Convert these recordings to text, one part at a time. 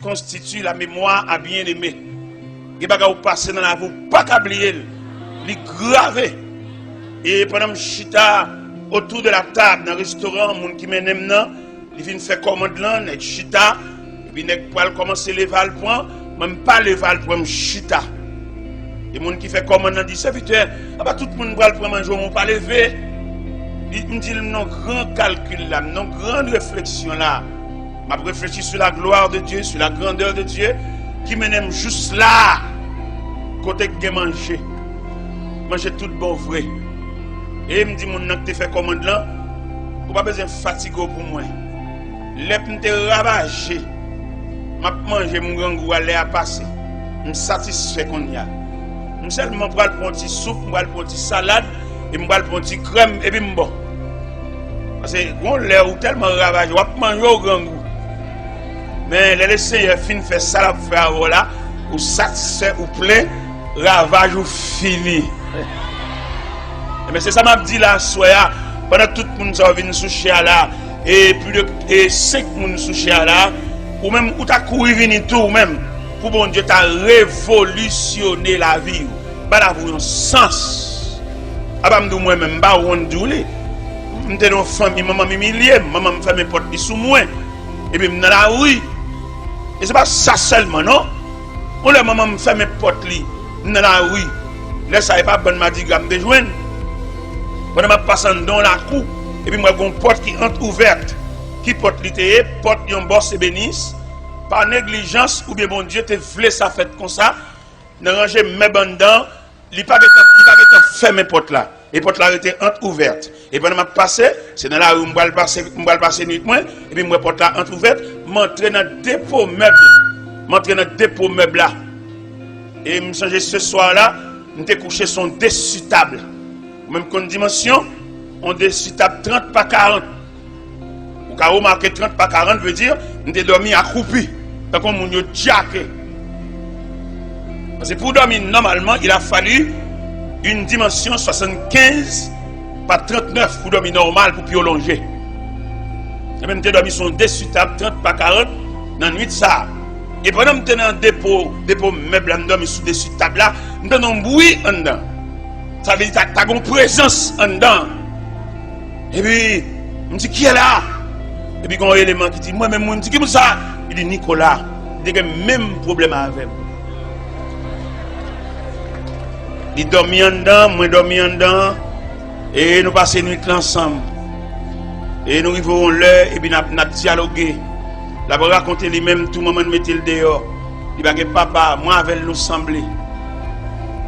constitue la mémoire à bien-aimé. Il va passer dans la vie, pas oublier, il gravé. Et pendant que chita autour de la table dans le restaurant, les gens qui m'aiment, ils viennent faire commande là, ils chita, et puis ils vont commencer à lever le point, même pas lever le point, chita. Et les gens qui font commande là disent, serviteur, tout le monde va le prendre manger, on ne pas lever. Il me dit, non, grand calcul là, non, grande réflexion là. Je réfléchis sur la gloire de Dieu, sur la grandeur de Dieu, qui m'aime juste là, côté que manger. Manger tout bon vrai. Et il me dit, mon nom que tu fais commande là, tu n'as pas besoin de fatigue pour moi. Les gens te ravagé. Je mange mon grand goût à passer. Je suis satisfait qu'on y a. Je seulement prends un petit soupe, je prends un petit salade, et je prends un petit crème, et puis je bon. Parce que on l'air tellement ravagé, je mange au grand goût. Mais les Seigneur fin fait ça là pour faire voilà, ou satisfait ou plein, ravage ou fini. Mais c'est ça m'a dit là soya, pendant tout le monde ça vient sous là et plus de 5 monde sous là, ou même ou t'as couru venir tout même pour bon Dieu t'a révolutionné la vie. Ba la vous un sens. Aba m'dou moi même ba on doulé. M'était dans famille maman m'humilier, maman me fait mes portes sous moi. Et puis dans la rue. Et c'est pas ça seulement non. On la maman me fait mes portes li dans la rue. Là ça est pas bonne madigram de joindre. Pendant ma passant dans la cour et puis moi j'ai une porte qui entre ouverte. Qui porte li porte yon boss et bénisse. Par négligence ou bien bon Dieu te voulait ça fait comme ça. Dans ranger mes bandans, il pas fermer porte là. Et porte là était entre ouverte. Et pendant ma passé, c'est dans la rue m'bal passer nuit moi et puis moi porte là entre ouverte, m'entrer dans dépôt meuble là. Et me changer ce soir là, m'étais couché son dessus table. Même comme dimension, on dessus table 30 par 40. Ou ka remarquer 30 par 40 veut dire m'étais dormi accroupi. Tant qu'on moun yo jacké. Parce que pour dormir normalement, il a fallu une dimension 75 par 39 pour dormir normal pour prolonger. Et même dormi son dessus table 30 par 40 dans nuit ça. Et pendant que dans dépôt meuble là dormi sous dessus table là, nous un bruit en dedans. Ça veut dire que tu as une présence en dedans. Et puis, me dit qui est là? Et puis, il y a un élément qui dit, moi-même, je dis, qui est ça? Il dit, Nicolas, il a le même problème avec. Il dormit en dedans, moi dormi en dedans, et nous passons une nuit ensemble. Et nous arrivons l'heure, et puis nous avons dialogué. Nous avons raconté lui-même, tout le monde mettait le dehors. Il va dire, papa, moi avec nous sembler.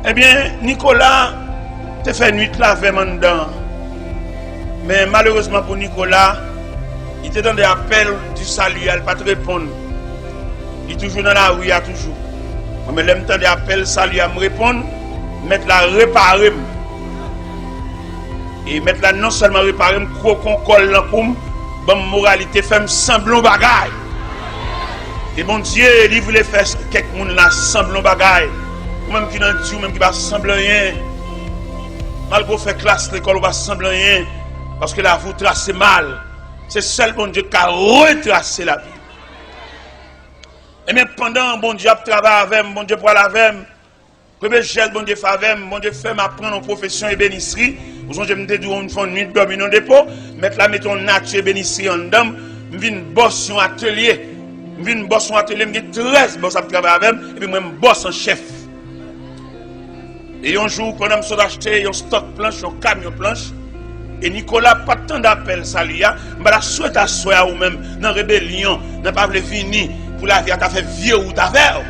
Eh bien, Nicolas, tu fait nuit là avec moi dedans. Mais malheureusement pour Nicolas, il était dans des appels du salut, il n'a pas te répondre. Il est toujours dans la rue, il y a toujours. Mais l'aime temps des appels, salut, à me répondre, mettre la réparer. Et mettre la non seulement réparer, crocon colle là pour bonne moralité, faire semblant bagaille. Et bon Dieu, il voulait faire quelques monde là semblant bagaille. Ou même qui dans Dieu, même qui va sembler rien. Malgré faire classe l'école, on va sembler rien. Parce que là, vous tracez mal. C'est seul bon Dieu qui a retracé la vie. Et même pendant bon Dieu travaille avec moi, bon Dieu parle avec moi, premier geste bon Dieu fait avec moi, bon Dieu fait m'apprendre en profession et bénisserie. Vous avez dit on fait une nuit de dormir dans le dépôt, mettre la mettons nature et bénisserie en dedans, je viens bosser un atelier. Je viens bosser un atelier, je suis 13 boss à travailler avec moi, et puis moi je bosse en chef. Et un jour, quand on a acheté un stock planche, un camion planche, et Nicolas, pas tant d'appels, salut, je la souhaite à soi ou même dans la rébellion, n'a pas voulu venir pour la vie à fait vieux ou d'affaire.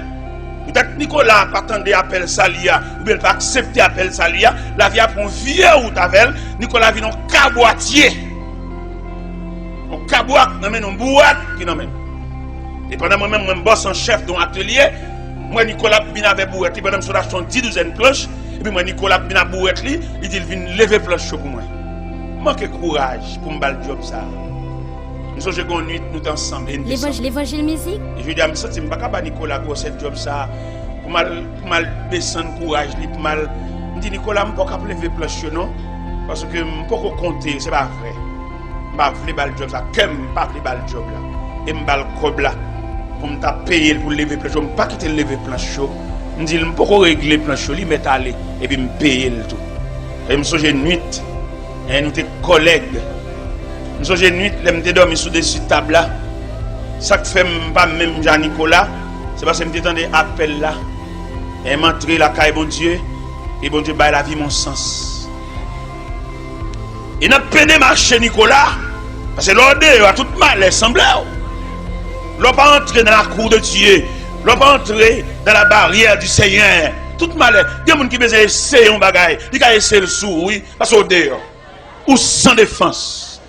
Peut-être Nicolas, pas tant d'appels, salut, ou bien pas accepter l'appel, salut, la vie à prendre vieux ou d'affaire, Nicolas vient en caboitier. On caboite, on amène une boîte qui nous amène. Et pendant moi-même, je bosse en chef dans l'atelier, moi, Nicolas, vient avec boîte, et pendant que je achète 10 douzaines de planches, et puis moi, Nicolas, vient avec boîte, il dit, il vient lever planche pour moi. Manque de courage pour me faire le job ça. Nous sommes une nuit, nous sommes ensemble. L'évangile musique. Et je dis à me sentir, je ne peux pas Nicolas pour ce job ça. Pour mal descendre courage, pour mal. Je dis Nicolas, je ne peux pas lever planche non. Parce que je ne peux pas compter, ce n'est pas vrai. Je ne peux pas faire le job ça. Que je ne peux pas faire le job là. Et je ne peux pas le cob là. pour me payer pour lever planche, je ne pas quitter lever planche chaud. Je dis, je ne peux pas régler planche chaud, je vais aller et puis me payer le tout. Et je me souviens de nuit, et nous étions collègues. Je me souviens de nuit, je me dormi sous dessus de table là. Ça que fait pas même Jean-Nicolas, c'est parce que je me dans des appels là. Et je m'entré la caille bon Dieu, et bon Dieu baille la vie mon sens. Et n'a peine marcher Nicolas, parce que l'ordre a tout mal semblé. L'on pas entrer dans la cour de Dieu, l'on pas entrer dans la barrière du Seigneur. Tout mal. Il y a des gens qui besoin essayer un bagage, ils ont essayé le sou, oui, parce que dehors ou sans défense.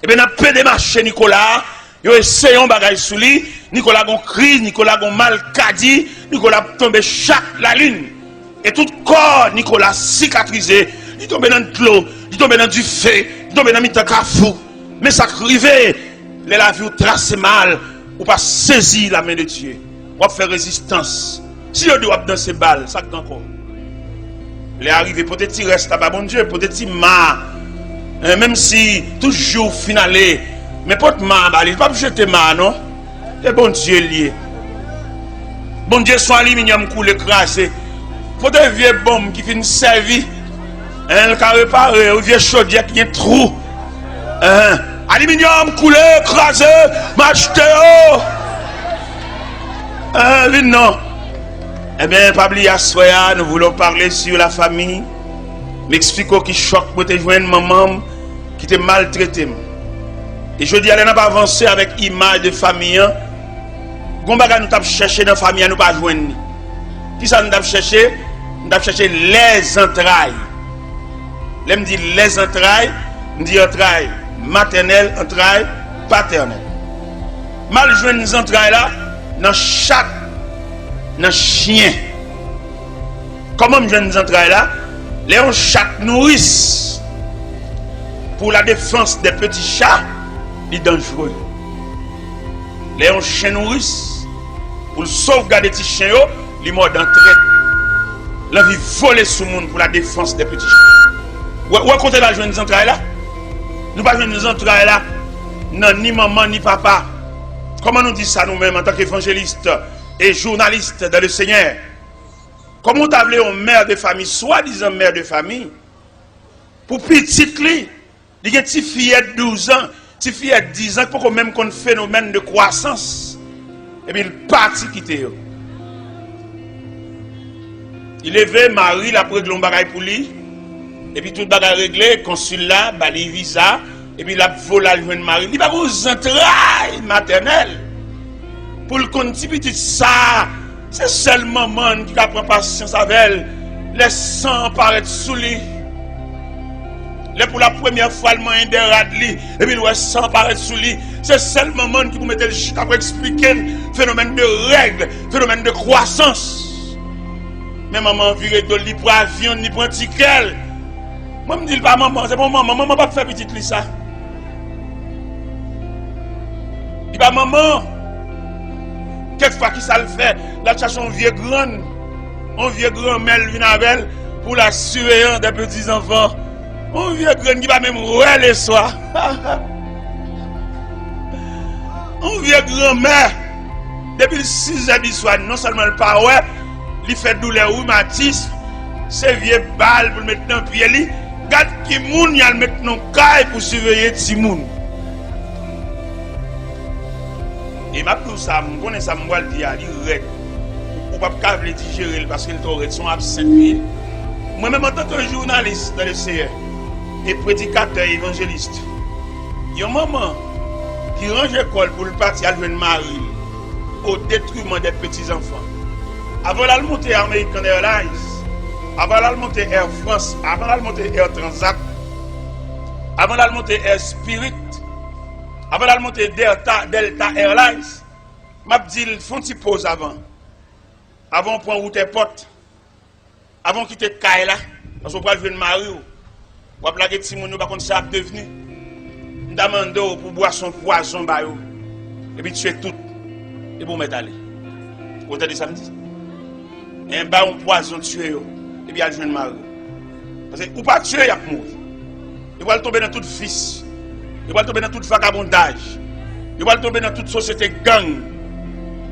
Et bien n'a peine marcher Nicolas, ils ont essayé un bagage sous lui. Nicolas a crise, Nicolas a mal cadi, Nicolas a tombé chaque la ligne. Et tout corps, Nicolas cicatrisé, il tombe dans de l'eau, il tombe dans du feu, il tombe dans le cafou. Mais ça arrive, la vie trace mal, ou pas saisir la main de Dieu, ou faire résistance. Si on doit dans ces balles, ça encore. Il est arrivé, peut-être il reste là-bas, bon Dieu, peut-être il m'a. Même si toujours finalé, mais pas de ma, il ne va pas jeter ma, non? Et bon Dieu lié. Bon Dieu, son aluminium coule écrasé. Faut des vieilles bombes qui finissent servir. Elle a réparé, ou vieux chaudière qui est trou. Aluminium coulé, écrasé, macheteo. Non. Eh bien, Pabli Assoya, nous voulons parler sur la famille. M'expliquons qui choque pour te joindre maman qui t'a maltraité. Et je dis, elle n'a pas avancé avec image de famille. Gombaga nous avons cherché dans la famille, nous pas joindre. Qui ça nous avons cherché? Nous avons cherché les entrailles. Là, me dit les entrailles, me dit entrailles maternelles, entrailles paternelles. Mal joindre les entrailles là, dans chaque chien. Comment me joindre les entrailles là? Les chats nourrissent pour la défense des petits chats, ils sont dangereux. Les chiens nourrissent pour sauvegarder les petits chiens, ils sont d'entrée. L'envie voler sur le monde pour la défense des petits chiens. Où est-ce la joindre les entrailles là? Nous ne pas joindre les entrailles là, non, ni maman ni papa. Comment nous disons ça nous-mêmes en tant qu'évangélistes et journalistes dans le Seigneur? Comment t'appelez une mère de famille, soi-disant mère de famille, pour petite lui, il y a une petite fillette de 12 ans, une petite fillette de 10 ans, pour même qu'on phénomène de croissance, et bien il partit quitter. Il élevé Marie, la preuve de l'embaraille pour lui, et puis tout le bagage réglé, consul là, bali visa, et puis il a volé à joindre Marie. Il va vous entrailles maternelles pour le continuer ça. C'est seulement maman qui prend patience avec elle. Laisse sang paraître sous lui. Pour la première fois, le moyen de radli, et puis le sang paraître sous lui. C'est seulement maman qui vous mette le chute pour expliquer le phénomène de règles, phénomène de croissance. Mais maman viré de lui pour avion, ni pour un ticket. Moi, je me dis pas maman, c'est mon maman, maman va faire petite lui ça. Il dit pas maman. Quelquefois qui ça le fait, la cherche un vieux grand-mère vient avec elle pour la surveillance des petits enfants. Un vieux grand qui va même rouer les soirs. Un vieux grand-mère, depuis 6 heures du soir, non seulement le pas ouais, il fait douleur rhumatisme, c'est vieux balles pour le mettre dans le pied. Regarde qui moun y a le mettre dans le caille pour surveiller Timoun. Et ma pour ça, je connais ça, je vais le dire, il est ou pas le digérer parce qu'il est son absent. Moi-même, en tant que journaliste dans le CR et prédicateur évangéliste, il y a un moment qui range l'école pour le partir à joindre Marie au détriment des petits-enfants. Avant la montée American Airlines, avant la montée Air France, avant la montée Air Transat, avant la montée Air Spirit, avant la montée Delta Airlines, m'a dit il faut une pause avant. Avant prendre route porte. Avant quitter Kaila, parce qu'on va jouer une Marie ou plaquer Timon nous pas contre ça devenu. Demande pour boire son poison ba yo. Et puis tuer tout et pour mettre aller. Vous entendez samedi? Un ba un poison tuer yo et puis aller jouer une Marie. Parce que ou pas tuer y a mourir. Il va tomber dans tout vice. Il va tomber dans tout vagabondage. Il va tomber dans toute société gang.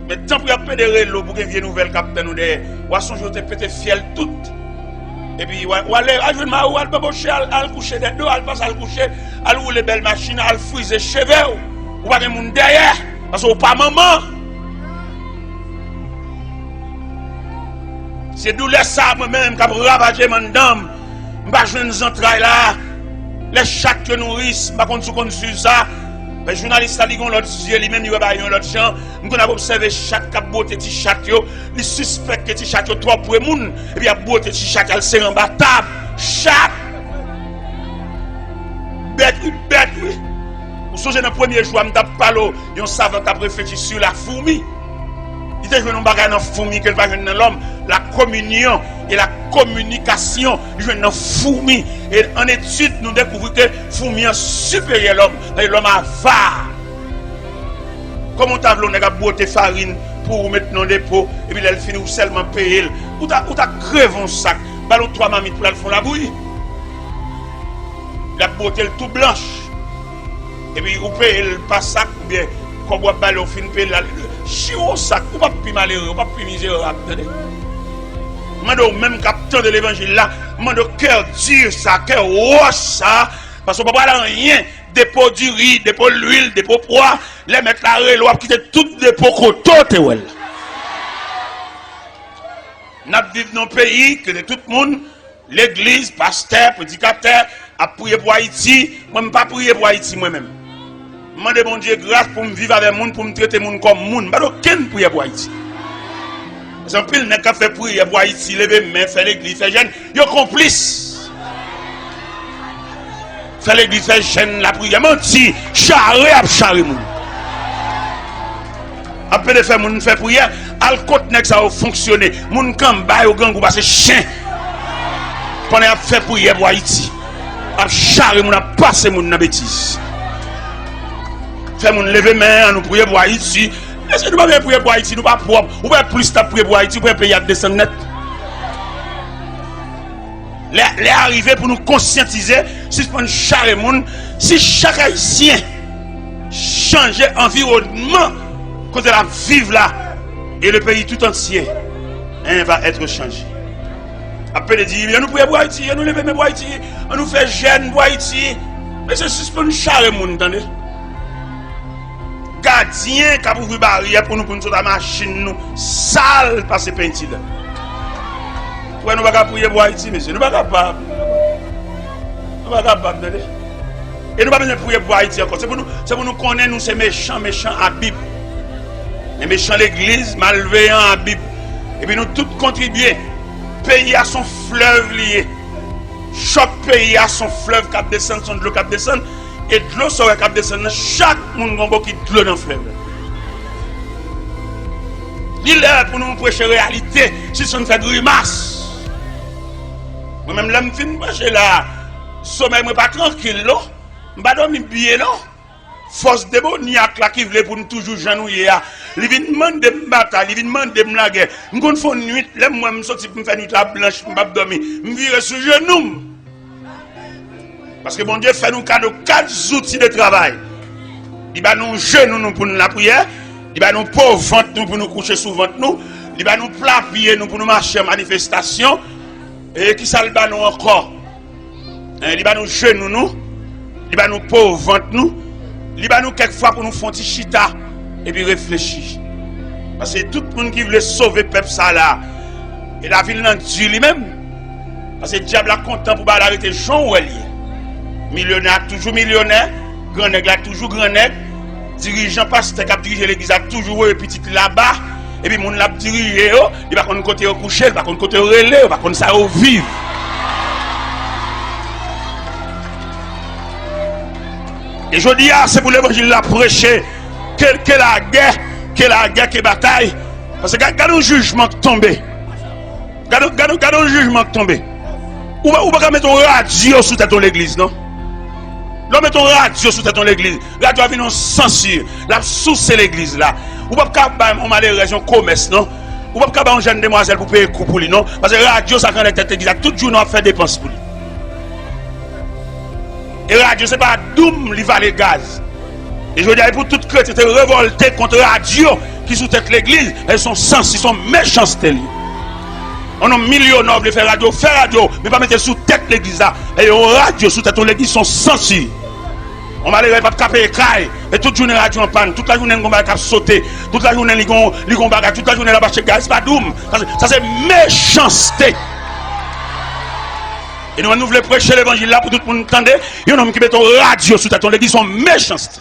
Mais tant pour pédérer l'eau pour qu'il vienne nouvelle capitaine ou des poissons, je t'ai pété fiel tout. Et puis, ou aller, à jouer ma ou al babocher, al coucher des deux, al passe al coucher, al rouler belle machine, al friser cheveux, ou pas de monde derrière, parce que ou pas maman. C'est d'où les ça moi-même qui a ravagé mon dame. Je ne vais pas entrailles là. Les chats que nourrissent, je ne vais pas sur ça. Les journalistes qui ont l'autre yeux, lui-même, ils ont l'autre champ. Nous avons observé chaque qui a beauté de chat, ils suspectent que les chats sont trop pour les gens. Et puis, il y a beauté de chat, elle s'est rembattable. Chat! Bête, oui. Vous songez dans le premier jour, je ne parle pas, il y a un savant qui a réfléchi sur la fourmi. Il te joué dans la fourmi qu'elle va jouer dans l'homme. La communion et la communication jouent dans la fourmi. Et en étude, nous découvrons que la fourmi est supérieure à l'homme. L'homme avare. Comment tu as voulu boire farine pour mettre dans le dépôt et puis elle finit ou seulement payer. Ou tu as crevé un sac. Ballon 3 mamites pour aller faire la bouillie. La beauté tout blanche. Et puis ou paye le pas sac ou bien comme on ballon fin paye la chiot sac ou pas plus malheureux, ou pas plus misérable. Mando même capteur de l'évangile là, mando cœur dur ça, cœur roche ça, parce qu'on peut pas rien, dépôt du riz, dépôt l'huile, dépôt poids, les mettre la relo, quitter tout dépôt côté ouais. N'a vivre dans un pays que de tout le monde, l'église, pasteur, prédicateur a prié pour Haïti, moi même pas prier pour Haïti moi-même. Je demande mon Dieu grâce pour me vivre avec les gens, pour me traiter les gens comme les gens. Je ne peux pas prier pour Haïti. Parce que pile n'a qu'à faire prier pour Haïti, lever main, faire l'église, faire jeûne. Ils sont complices. Faire l'église, faire jeûne, la prière. Menti, charrer à charrer. Après de faire mon faire prière, al côté ça va fonctionner. Mon kamba au gang ou passer chien. Pendant à faire prière pour Haïti. À charrer mon a passer mon na bêtise. Faire mon lever main, nous prier pour Haïti. Est-ce que nous ne pouvons pas prier pour Haïti, nous ne pouvons pas propre. Ou pas plus de prier pour Haïti, pour payer à descendre net. Les arrivés pour nous conscientiser, si on charge le monde, si chaque Haïtien change l'environnement, quand il va vivre là, et le pays tout entier va être changé. Après, il dit, nous prions pour Haïti, nous levons pour Haïti, on nous fait jeûne pour Haïti. Mais c'est juste pour nous charger le monde, attendez. Gardien qui a ouvert barrière pour nous sur la machine nous sale par ces peinture. Ouais, nous ne pouvons pas prier pour Haïti, monsieur. Nous ne pouvons pas capable. Nous ne pouvons pas capable. Et nous ne pouvons pas prier pour Haïti encore. C'est pour nous connaître, nous, ces méchants à Bible. Les méchants l'église, malveillants à Bible. Et puis nous tous contribuer. Pays à son fleuve lié. Chaque pays a son fleuve qui descend, son de l'eau qui descend. Et de l'eau sera qui descend. Chaque monde a qui de l'eau dans le fleuve. Il est pour nous prêcher la réalité. Si on fait grimace. Moi-même, là, je suis prêcher là. Sommeil, je ne suis pas tranquille. Je ne suis pas dormir bien. Force démoniaque là qui veut pour nous toujours janouiller. Il vient demander de me battre, il vient demander de me la guerre. Je vais faire une nuit, là, moi, je sorti pour me faire une nuit la blanche, je ne vais pas dormir. Je vais virer sur genou. Parce que bon Dieu fait nous cadeau 4 outils de travail. Il va nous genoux pour nous la prière. Il va nous pauvres ventre nous pour nous coucher sous ventre nous. Il va nous plat pied nous pour nous marcher en manifestation. Et qui ça le va nous encore? Il va nous genoux nous. Il va nous pauvres ventre nous. Il va nous quelquefois pour nous faire un petit chita et puis réfléchir. Parce que tout le monde qui veut sauver le peuple ça là. Et la ville n'a Dieu lui-même. Parce que le diable est content pour arrêter Jean ou millionnaire toujours millionnaire. Grand nègre toujours grand nègre. Dirigeant pasteur qui a dirigé l'église a toujours eu petit là-bas. Et puis, mon l'a dirigé, il va qu'on côté au coucher, il va qu'on côté au relais, il va qu'on ça au vivre. Et je dis, c'est pour l'évangile la prêcher, que la guerre, que bataille. Parce que regardez le jugement qui tombe. Regardez le jugement qui tombe. Ou pas mettre un radio sous ton l'église, non? Là, mettons radio sous ton l'église. Radio a venu en censure. La sous l'église là. Ou pas faire un malheureux, un commerce, non? Ou pas faire une jeune demoiselle pour payer coup pour lui, non? Parce que radio, ça connecte à l'église. Tout jour, on fait dépenses pour lui. Et radio, c'est pas doum, il va les gaz. Et je dis, pour tout chrétien, révolté contre radio, qui sous tête l'église, elles sont sens, ils sont méchancetés. On a millions de faire radio, mais pas mettre sous tête l'église là. Et on radio sous tête l'église sont sensibles. On va aller pas de caper caille. Et toute journée radio en panne, toute la journée on va cap sauter, toute la journée li gon bagage, toute la journée là bas chez gars, c'est pas doum. Ça c'est méchanceté. Et nous voulons prêcher l'évangile là pour tout le monde entendre. Il y a un homme qui met ton radio sous tête l'église sont méchancetés.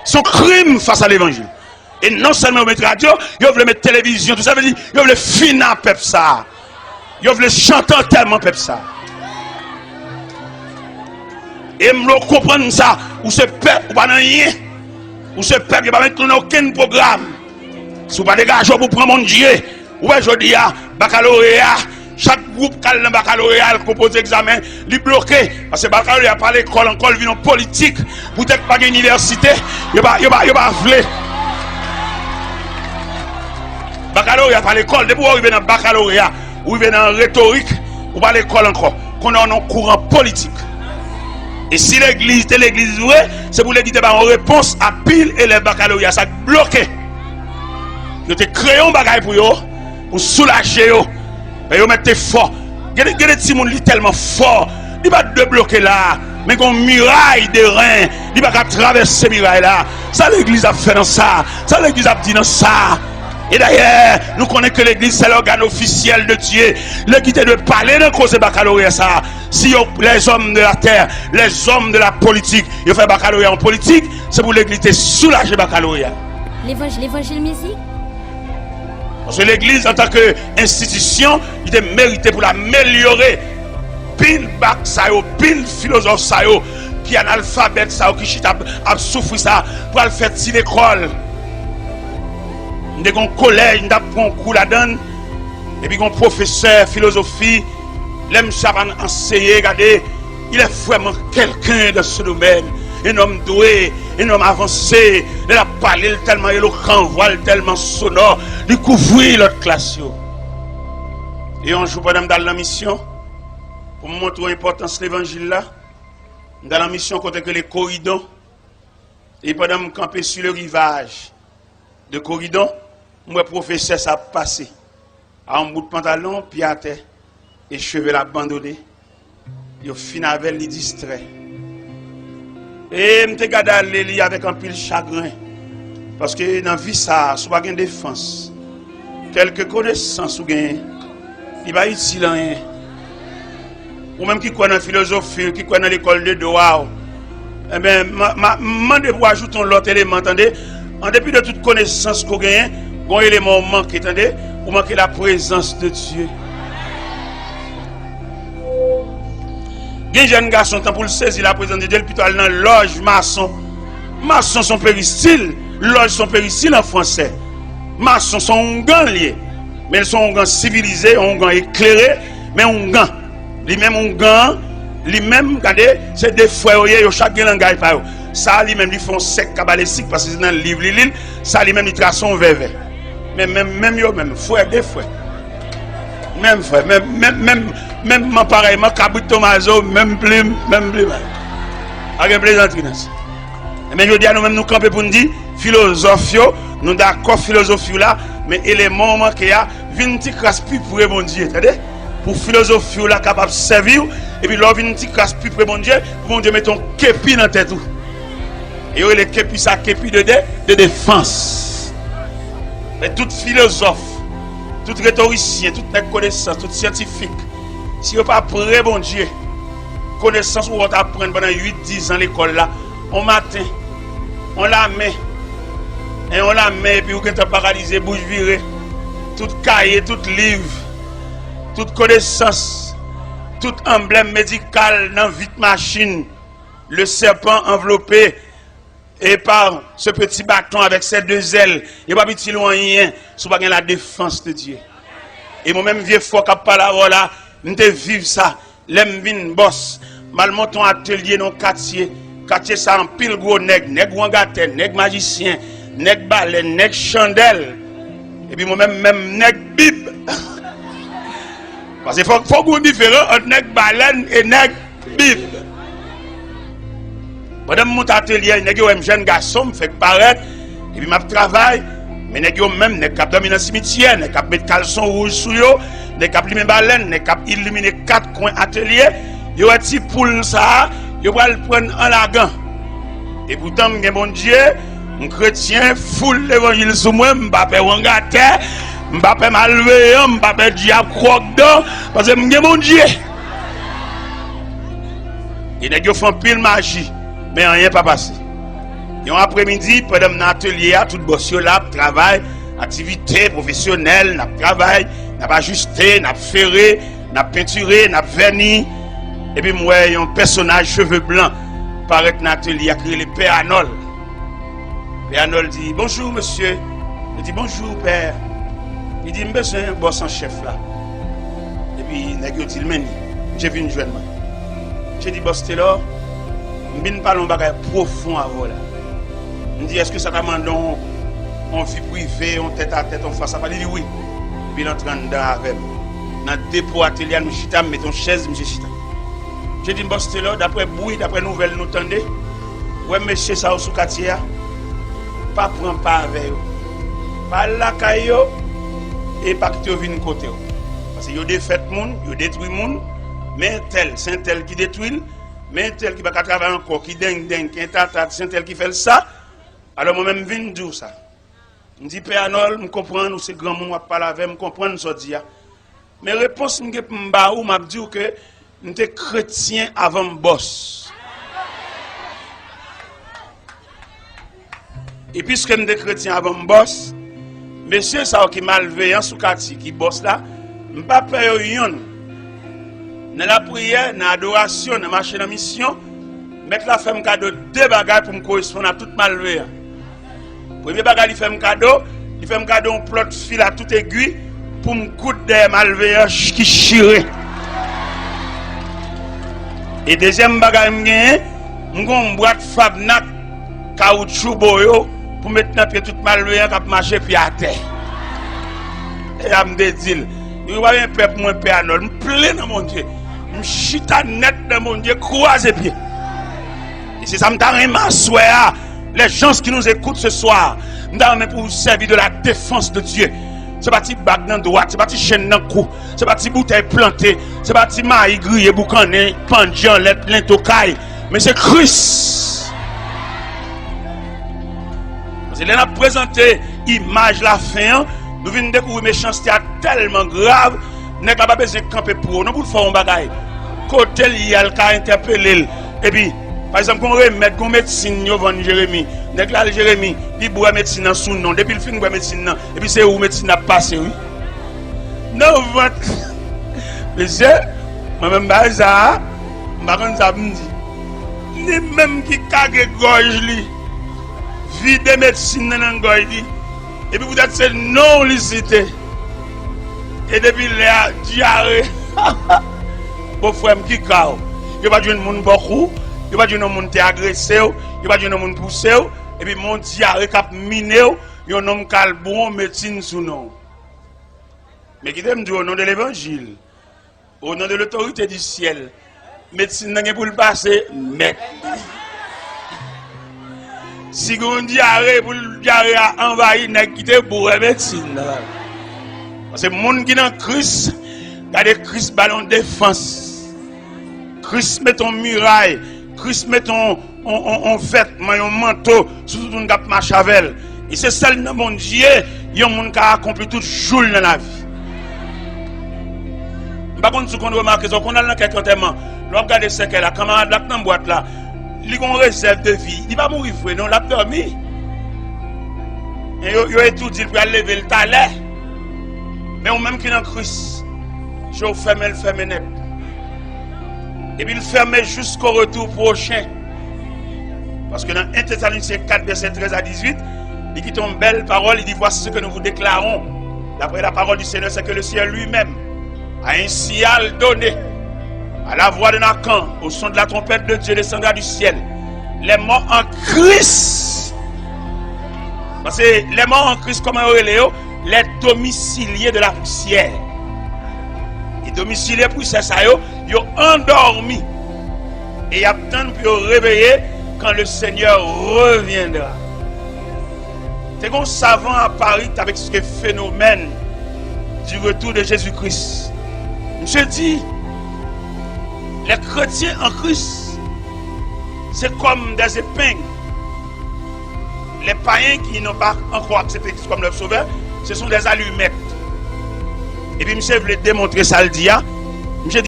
Son crime face à l'évangile. Et non seulement mettre radio, ils veulent mettre télévision, tout ça veut dire, ils veulent finir peuple ça. Ils veulent chanter tellement peuple ça. Et me comprendre ça, ou ce peuple ou pas rien, ou ce peuple qui va mettre aucun programme. Si vous pas dégager pour prendre mon Dieu, ou bien je dis baccalauréat, chaque groupe qui a le baccalauréat compose examen, il bloqué parce que baccalauréat pas l'école encore vient en politique, peut-être pas l'université, il va vouloir. Baccalauréat par l'école, depuis vous arrivez dans le baccalauréat, vous arrivez dans la rhétorique, ou pas l'école encore, qu'on a un courant politique. Et si l'église est l'église vraie, c'est pour l'église en réponse à pile et les baccalauréats, ça bloqué. Vous avez créé un bagage pour eux, pour soulager eux, et vous mettez fort. Il y a des petits gens tellement forts, ils ne pas débloquer là, mais qu'on muraille de reins, ils ne pas traverser muraille là. Ça l'église a fait dans ça, ça l'église a dit dans ça. Et d'ailleurs, nous connaissons que l'église c'est l'organe officiel de Dieu. L'église est de parler de cause de baccalauréat ça. Si les hommes de la terre, les hommes de la politique, ils font baccalauréat en politique, c'est pour l'église de soulager baccalauréat. L'évangile musique. Parce que l'église en tant qu'institution, il est mérité pour l'améliorer. Pile bac ça yo, pile philosophe ça yo, qui est analphabète ça yo, qui chita a souffrir ça, pour le faire si l'école. Nous avons un collège, nous avons un cours là-dedans, et puis un professeur philosophie, l'aime ça va enseigner, regardez, il est vraiment quelqu'un dans ce domaine, un homme doué, un homme avancé, il a parlé tellement éloquent, voile tellement sonore, il couvrit l'autre classe. Et un jour, pendant dans la mission, pour montrer l'importance de l'évangile là, dans la mission, côté que les corridors, et pendant que camper sur le rivage de corridor, moi professeur ça passé à un bout de pantalon pied à terre et cheveux abandonnés yo fin avec les distrait et me te garder aller avec un pile chagrin parce que dans vie ça sous pas gain défense quelques connaissances ou gain il va utile rien ou même qui croit dans philosophie qui croit dans l'école de droit eh ben demande pour ajouter l'autre élément attendez en dépit de toute connaissance qu'on gagne un élément manque, attendez, ou manquer la présence de Dieu. Il y a un jeune garçon pour le saisir la présence de Dieu, plutôt dans loge maçon. Maçon sont péristyle, loge sont péristyle en français. Maçon sont un gant lié, mais ils sont un gant civilisé, un gant éclairé, mais un gant. Lui-même un gant, lui-même, regardez, c'est des frères, chaque langage par eux. Ça, lui-même, ils font sec cabalistique parce que c'est dans le livre, ça, lui-même, ils tracent un verre. Mais même yo même frère des frères même frère même pareil ma cabrit Tomaso même plume avec plaisanterie mais je dis à nous même nous camper pour nous dire philosophie nous d'accord philosophie là mais élément manqué a vinn ti crasse plus pour bon Dieu entendez pour philosophie là capable servir et puis là vinn ti crasse plus pour bon Dieu met ton képi dans tête tout et les képi ça képi de défense. Et tout philosophe, tout rhétoricien, toute connaissance, tout scientifique, si vous pas prêt, bon Dieu, connaissance où on apprend pendant 8-10 ans à l'école là, on matin, on la met, et puis vous êtes paralysé, bouche virée, tout cahier, tout livre, toute connaissance, tout emblème médical dans vite machine, le serpent enveloppé. Et par ce petit bâton avec ses deux ailes, il n'y a pas petit loin, sous la défense de Dieu. Et moi-même, vieux fort qui parle là, je vivre ça. L'aime vin boss, mal monton atelier dans quartier. Quartier ça en pile gros nèg wangaté, nèg magicien, nèg baleine, nèg chandelle. Et puis moi-même nèg bib. Parce qu'il faut qu'on différent entre nèg baleine et nèg bib. Pendant mon atelier, il y a un jeune garçon qui fait paraître, et puis je travaille, Mais nèg yo même nèg k'ap dormi dans cimetière, nèg k'ap mettre caleçon rouge sou yo, nèg k'ap limer baleine, nèg k'ap illuminer 4 coins atelier, yo a ti poule ça, yo va le prendre en lagan. Et pourtant m'gen bon Dieu, un chrétien foule l'évangile sous moi, m'pa wangate, m'pa malveillant, m'pa diable croque dedans parce que m'gen bon Dieu. Et nèg yo font pile magie, mais rien pas passé. Yon après-midi, pendant mon atelier, tout boss yo là, travail, activité professionnelle, n'a travail, n'a pas ajusté, n'a ferré, n'a peinturé, n'a verni. Et puis moi, un personnage cheveux blancs paraît dans l'atelier, a créé le Père Arnold. Père Arnold dit bonjour monsieur. Il dit bonjour père. Il dit monsieur un boss en chef là. Et puis nèg yo dit le meni, j'ai vu une jeune man. J'ai dit boss t'es là, m'bin parlons bagay profond avant là. Il dit est-ce que ça demande en vie privée, en tête à tête, en face à face? Il dit oui. Puis il entre dedans avec dans le dépôt atelier, nous chita, mettons chaise, monsieur chita. J'ai dit boss là, d'après bruit, d'après nouvelles nous tendez. Ouais monsieur ça sous quartier, pas prendre pas avec eux. Pas la caillou et pas que tu viennes côté. Parce que yo défait monde, yo détruit monde, mais tel, c'est tel qui détruit, mais tel qui va travailler encore, qui dingue, qui tata, c'est tel qui fait ça. Alors moi-même viens dire ça. Je dis Père Arnold, je comprends nous c'est grand monde qui parle avec, je comprends ce dit. Mais réponse m'ba ou m'a dit que j'étais chrétien avant me boss. Et puisque j'étais chrétien avant me boss, monsieur ça qui malveillant sous quartier qui boss là, m'pas peur yon. Dans la prière, dans l'adoration, dans marcher dans mission, mettre la femme cadeau deux bagages pour me correspondre à toute malveillance. Premier bagage, il fait un cadeau un plot fil à toute aiguille pour me coudre des malveillants qui chirent. Et deuxième bagage, j'ai une boîte Fabnac caoutchouc boyo pour mettre dans pied toute malveillant qui marcher puis à terre. Et là, je me dis, il y a un peuple moins Père Arnold, je me plains dans mon Dieu. Je chita net dans mon Dieu, croise les pieds. Et c'est ça que je m'assois. Les gens qui nous écoutent ce soir, nous avons pour vous servir de la défense de Dieu. C'est pas petit bague dans droite, c'est pas petit chaîne dans cou, c'est pas petit bouteille plantée, c'est pas petit maïs grillé, boucané, pendian, lentocaille, mais c'est Christ. Parce que là, nous présenté l'image la fin, nous venons découvrir méchanceté tellement grave, nous n'avons pas besoin de camper pour nous, pour faire un bagage. Côté il a interpellé, et puis, par exemple, qu'on remet qu'on médecine Yovan Jérémy, déclare Jérémy, il boit médecine dans son nom, depuis le film boit médecine, et puis c'est où médecine a passé, oui. Non, monsieur, moi-même, ça, je me dis, ni même qui cague gorge, vide médecine dans la gorge, et puis vous êtes c'est non licité. Et depuis la diarrhée, pour frère qui cao, il va dire monde beaucoup. Il va dire que les gens agressé, il va dire que les gens poussé, et puis mon diarrhée cap miné, il y a un homme calbon médecine sous nom. Mais qui t'aime dire au nom de l'évangile, au nom de l'autorité du ciel, médecine n'a pour le passer, mais si vous diarrhée pour le diarrhée a envahi, n'a quitté pour la médecine. Parce que les gens qui sont dans Christ, regardez Christ ballon de défense. Christ met ton muraille. Christ met ton vêtement, un manteau, surtout une gap machavel. Et c'est celle de mon Dieu, il y a un monde qui a accompli tout jour dans la vie. Par contre, ce qu'on remarque, c'est qu'on a dans quelques enterrements, nous regardons ce qu'elle a, camarade là, dans la boîte là, il a une réserve de vie, il va mourir, non, il a dormi. Et il a tout dit pour aller lever le talent. Mais au même qui est dans Christ, je ferme le net. Et puis il ferme jusqu'au retour prochain. Parce que dans 1 Thessaloniciens 4, verset 13 à 18, il dit une belle parole, il dit voici ce que nous vous déclarons. D'après la parole du Seigneur, c'est que le ciel lui-même a un signal donné. À la voix de Nathan, au son de la trompette de Dieu descendra du ciel. Les morts en Christ. Parce que les morts en Christ, comme on les domiciliés de la poussière. Et domiciliés pour ça, ils ont endormi. Et ils attendent pour réveiller quand le Seigneur reviendra. C'est un savant à Paris avec ce phénomène du retour de Jésus-Christ. Monsieur dit, les chrétiens en Christ, c'est comme des épingles. Les païens qui n'ont pas encore accepté Christ comme leur sauveur, ce sont des allumettes. Et puis, monsieur voulait démontrer ça le dia. Monsieur